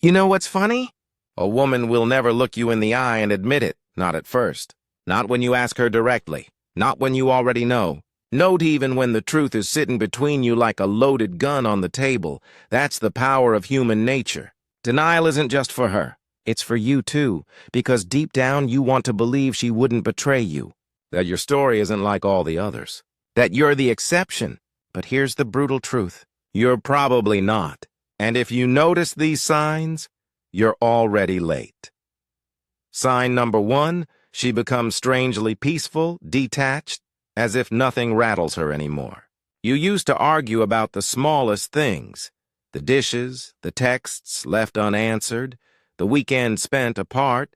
You know what's funny? A woman will never look you in the eye and admit it, not at first. Not when you ask her directly. Not when you already know. Not even when the truth is sitting between you like a loaded gun on the table. That's the power of human nature. Denial isn't just for her. It's for you too, because deep down you want to believe she wouldn't betray you. That your story isn't like all the others. That you're the exception. But here's the brutal truth. You're probably not. And if you notice these signs, you're already late. Sign number 1, she becomes strangely peaceful, detached, as if nothing rattles her anymore. You used to argue about the smallest things, the dishes, the texts left unanswered, the weekend spent apart,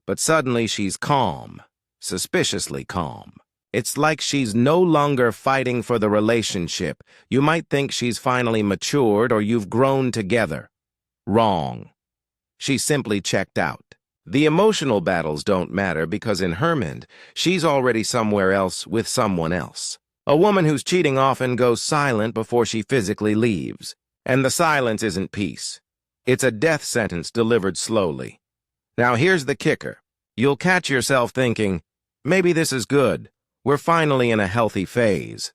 but suddenly she's calm, suspiciously calm. It's like she's no longer fighting for the relationship. You might think she's finally matured or you've grown together. Wrong. She's simply checked out. The emotional battles don't matter because in her mind, she's already somewhere else with someone else. A woman who's cheating often goes silent before she physically leaves. And the silence isn't peace. It's a death sentence delivered slowly. Now here's the kicker. You'll catch yourself thinking, maybe this is good. We're finally in a healthy phase.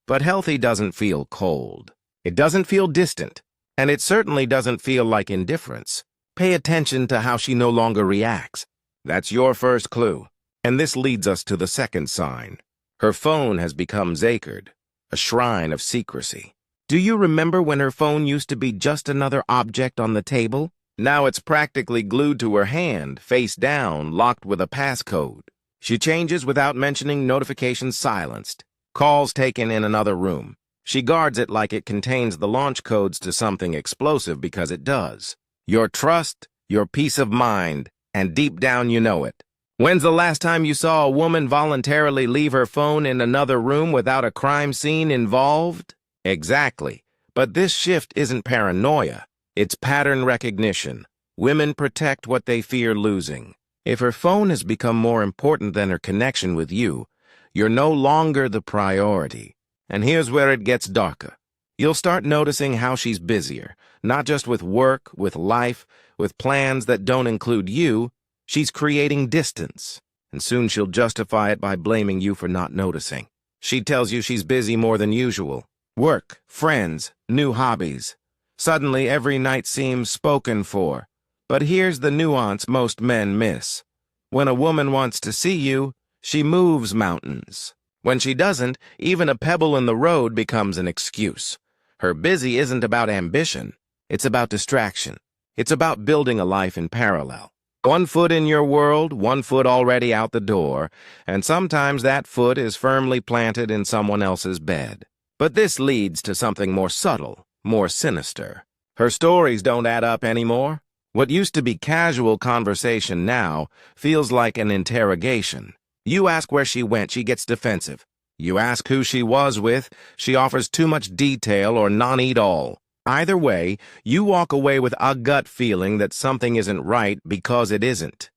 But healthy doesn't feel cold. It doesn't feel distant. And it certainly doesn't feel like indifference. Pay attention to how she no longer reacts. That's your first clue. And this leads us to the second sign. Her phone has become sacred, a shrine of secrecy. Do you remember when her phone used to be just another object on the table? Now it's practically glued to her hand, face down, locked with a passcode. She changes without mentioning, notifications silenced, calls taken in another room. She guards it like it contains the launch codes to something explosive because it does. Your trust, your peace of mind, and deep down you know it. When's the last time you saw a woman voluntarily leave her phone in another room without a crime scene involved? Exactly. But this shift isn't paranoia. It's pattern recognition. Women protect what they fear losing. If her phone has become more important than her connection with you, you're no longer the priority. And here's where it gets darker. You'll start noticing how she's busier, not just with work, with life, with plans that don't include you. She's creating distance, and soon she'll justify it by blaming you for not noticing. She tells you she's busy more than usual. Work, friends, new hobbies. Suddenly every night seems spoken for. But here's the nuance most men miss. When a woman wants to see you, she moves mountains. When she doesn't, even a pebble in the road becomes an excuse. Her busy isn't about ambition. It's about distraction. It's about building a life in parallel. One foot in your world, one foot already out the door, and sometimes that foot is firmly planted in someone else's bed. But this leads to something more subtle, more sinister. Her stories don't add up anymore. What used to be casual conversation now feels like an interrogation. You ask where she went, she gets defensive. You ask who she was with, she offers too much detail or none at all. Either way, you walk away with a gut feeling that something isn't right because it isn't.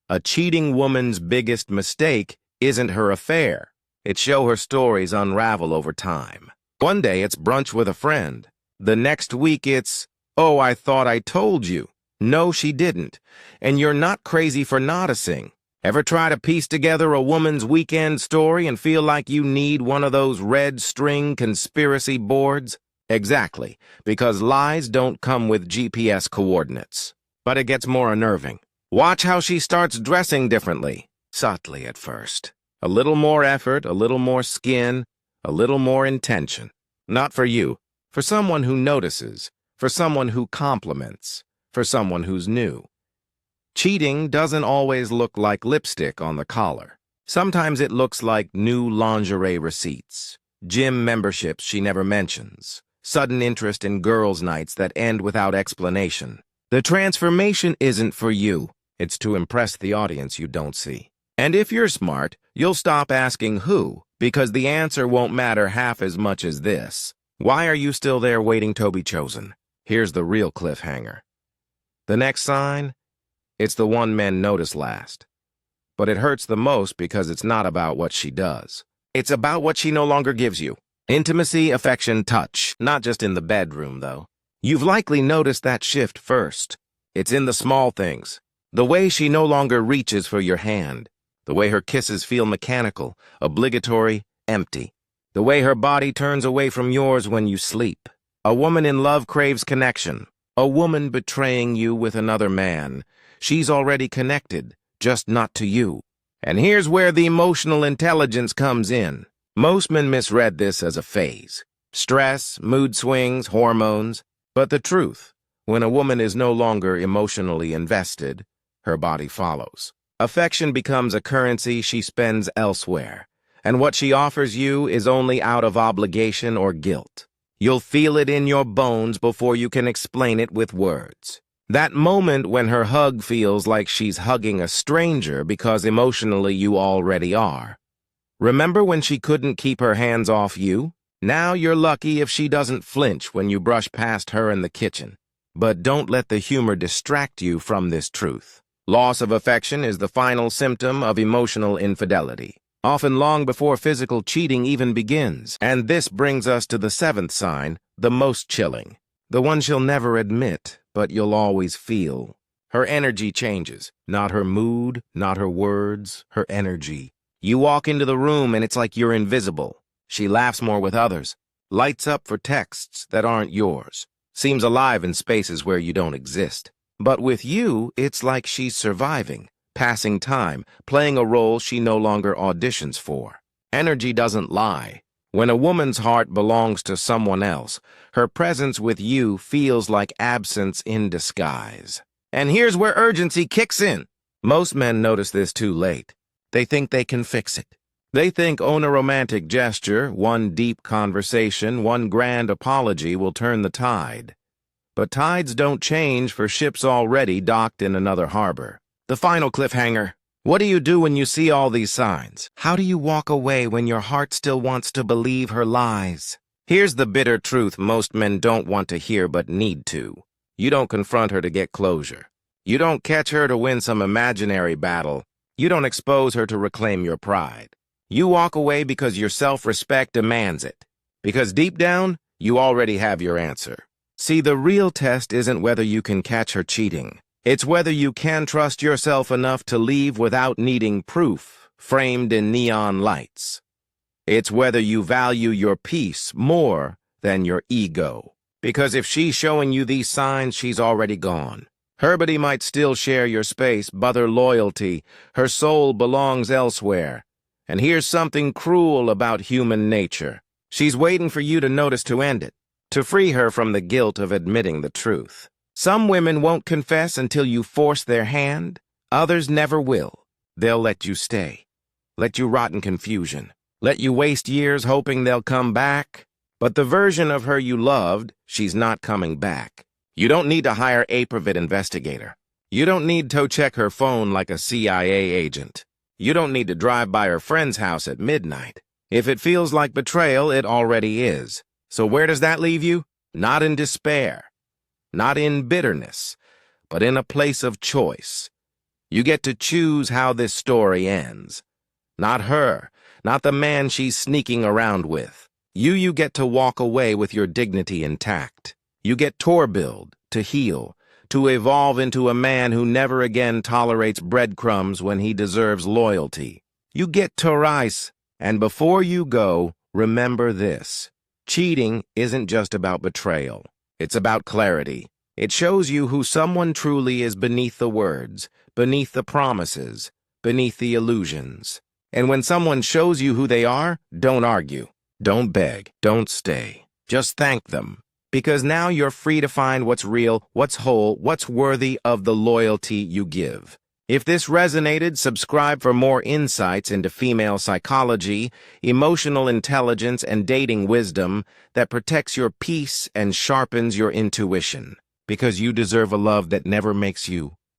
A cheating woman's biggest mistake isn't her affair. It's how her stories unravel over time. One day it's brunch with a friend. The next week it's, oh, I thought I told you. No, she didn't. And you're not crazy for noticing. Ever try to piece together a woman's weekend story and feel like you need one of those red string conspiracy boards? Exactly, because lies don't come with GPS coordinates. But it gets more unnerving. Watch how she starts dressing differently, subtly at first. A little more effort, a little more skin, a little more intention. Not for you, for someone who notices, for someone who compliments, for someone who's new. Cheating doesn't always look like lipstick on the collar. Sometimes it looks like new lingerie receipts, gym memberships she never mentions, sudden interest in girls' nights that end without explanation. The transformation isn't for you. It's to impress the audience you don't see. And if you're smart, you'll stop asking who, because the answer won't matter half as much as this. Why are you still there waiting to be chosen? Here's the real cliffhanger. The next sign? It's the one men notice last. But it hurts the most because it's not about what she does. It's about what she no longer gives you. Intimacy, affection, touch. Not just in the bedroom, though. You've likely noticed that shift first. It's in the small things. The way she no longer reaches for your hand. The way her kisses feel mechanical, obligatory, empty. The way her body turns away from yours when you sleep. A woman in love craves connection. A woman betraying you with another man. She's already connected, just not to you. And here's where the emotional intelligence comes in. Most men misread this as a phase. Stress, mood swings, hormones. But the truth, when a woman is no longer emotionally invested, her body follows. Affection becomes a currency she spends elsewhere, and what she offers you is only out of obligation or guilt. You'll feel it in your bones before you can explain it with words. That moment when her hug feels like she's hugging a stranger because emotionally you already are. Remember when she couldn't keep her hands off you? Now you're lucky if she doesn't flinch when you brush past her in the kitchen. But don't let the humor distract you from this truth. Loss of affection is the final symptom of emotional infidelity, often long before physical cheating even begins. And this brings us to the seventh sign, the most chilling. The one she'll never admit, but you'll always feel. Her energy changes. Not her mood, not her words, her energy. You walk into the room and it's like you're invisible. She laughs more with others, lights up for texts that aren't yours, seems alive in spaces where you don't exist. But with you, it's like she's surviving, passing time, playing a role she no longer auditions for. Energy doesn't lie. When a woman's heart belongs to someone else, her presence with you feels like absence in disguise. And here's where urgency kicks in. Most men notice this too late. They think they can fix it. They think on a romantic gesture, one deep conversation, one grand apology will turn the tide. But tides don't change for ships already docked in another harbor. The final cliffhanger. What do you do when you see all these signs? How do you walk away when your heart still wants to believe her lies? Here's the bitter truth most men don't want to hear but need to. You don't confront her to get closure. You don't catch her to win some imaginary battle. You don't expose her to reclaim your pride. You walk away because your self-respect demands it. Because deep down, you already have your answer. See, the real test isn't whether you can catch her cheating. It's whether you can trust yourself enough to leave without needing proof, framed in neon lights. It's whether you value your peace more than your ego. Because if she's showing you these signs, she's already gone. Her body might still share your space, but her loyalty, her soul belongs elsewhere. And here's something cruel about human nature. She's waiting for you to notice to end it, to free her from the guilt of admitting the truth. Some women won't confess until you force their hand. Others never will. They'll let you stay, let you rot in confusion, let you waste years hoping they'll come back. But the version of her you loved, she's not coming back. You don't need to hire a private investigator. You don't need to check her phone like a CIA agent. You don't need to drive by her friend's house at midnight. If it feels like betrayal, it already is. So where does that leave you? Not in despair, not in bitterness, but in a place of choice. You get to choose how this story ends. Not her, not the man she's sneaking around with. You get to walk away with your dignity intact. You get to build, to heal, to evolve into a man who never again tolerates breadcrumbs when he deserves loyalty. You get to rise, and before you go, remember this. Cheating isn't just about betrayal. It's about clarity. It shows you who someone truly is beneath the words, beneath the promises, beneath the illusions. And when someone shows you who they are, don't argue. Don't beg. Don't stay. Just thank them. Because now you're free to find what's real, what's whole, what's worthy of the loyalty you give. If this resonated, subscribe for more insights into female psychology, emotional intelligence, and dating wisdom that protects your peace and sharpens your intuition. Because you deserve a love that never makes you